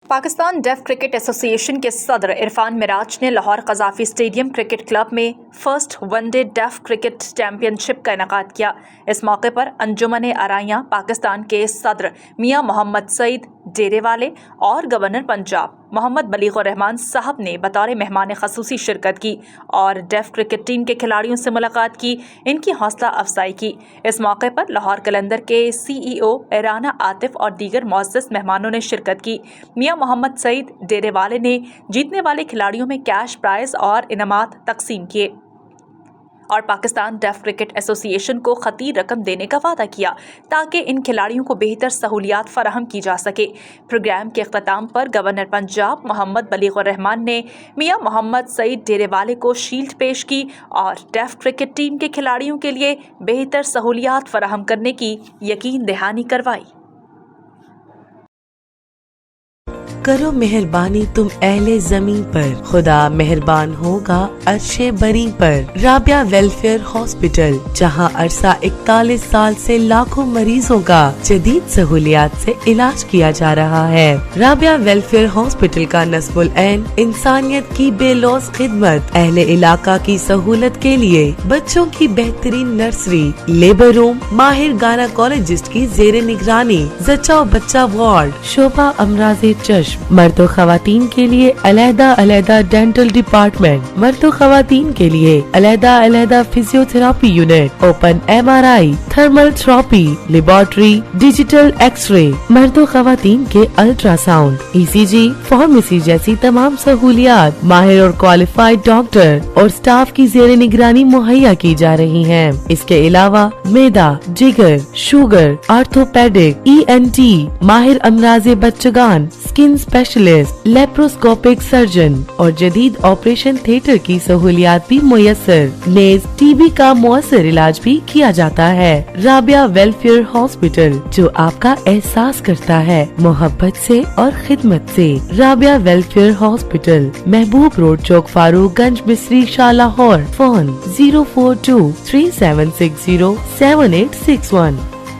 Pakistan def cricket association के सदर इरफान मिराज ने Lahore Gaddafi stadium cricket club में first one day deaf cricket championship का इनेकाद किया। इस मौके पर अंजुमन आराइयाँ पाकिस्तान के सदर मियाँ मोहम्मद सईद डेरेवाले और गवर्नर पंजाब मोहम्मद बलीग़ुर रहमान साहब ने बतौर मेहमान ख़ुसूसी शिरकत की और डेफ क्रिकेट टीम के खिलाड़ियों से मुलाकात की, इनकी हौसला अफजाई की। इस मौके पर लाहौर कलंदर के CEO राना आतिफ और दीगर मुअज़्ज़ज़ मेहमानों ने शिरकत की। मियाँ मोहम्मद सईद डेरेवाले ने जीतने वाले खिलाड़ियों में कैश प्राइज़ और इनामात तकसीम किए और पाकिस्तान डेफ क्रिकेट एसोसिएशन को खती रकम देने का वादा किया ताकि इन खिलाड़ियों को बेहतर सहूलियात फराहम की जा सके। प्रोग्राम के अख्ताम पर गवर्नर पंजाब मोहम्मद बलीग़ुर रहमान ने मियाँ मोहम्मद सईद डेरेवाले को शील्ड पेश की और डेफ क्रिकेट टीम के खिलाड़ियों के लिए बेहतर सहूलियात फराहम करने की यकीन दहानी करवाई। करो मेहरबानी तुम अहले जमीन पर, खुदा मेहरबान होगा अर्शे बरी पर। राबिया वेलफेयर हॉस्पिटल, जहां अरसा 41 साल से लाखों मरीजों का जदीद सहूलियात से इलाज किया जा रहा है। राबिया वेलफेयर हॉस्पिटल का नस्बुल ऐन इंसानियत की बेलौस खिदमत, अहले इलाका की सहूलत के लिए बच्चों की बेहतरीन नर्सरी, लेबर रूम, माहिर गायनेकोलॉजिस्ट की जेर निगरानी, जच्चा बच्चा वार्ड, शोभा अमराज़े चश्म, मर्द और खवातीन के लिए अलहदा डेंटल डिपार्टमेंट, मर्द और खवातीन के लिए अलहदा physiotherapy unit, open MRI, thermal therapy, laboratory, digital x ray, मर्द और खवातीन के अल्ट्रासाउंड, ECG, फार्मेसी जैसी तमाम सहूलियात, माहिर और क्वालिफाइड डॉक्टर और स्टाफ की जेर निगरानी मुहैया की जा रही है। इसके अलावा मेदा, जिगर, शुगर, आर्थोपेडिक, ENT, माहिर अमराज़े बच्चगान, स्किन स्पेशलिस्ट, लेप्रोस्कोपिक सर्जन और जदीद ऑपरेशन थिएटर की सहूलियात भी मुयस्सर। नेज़, TB का मुअस्सर इलाज भी किया जाता है। राबिया वेलफेयर हॉस्पिटल, जो आपका एहसास करता है मोहब्बत से और खिदमत से। राबिया वेलफेयर हॉस्पिटल, महबूब रोड, चौक फारूक गंज, मिस्री, शाह, लाहौर। फोन 04237607861।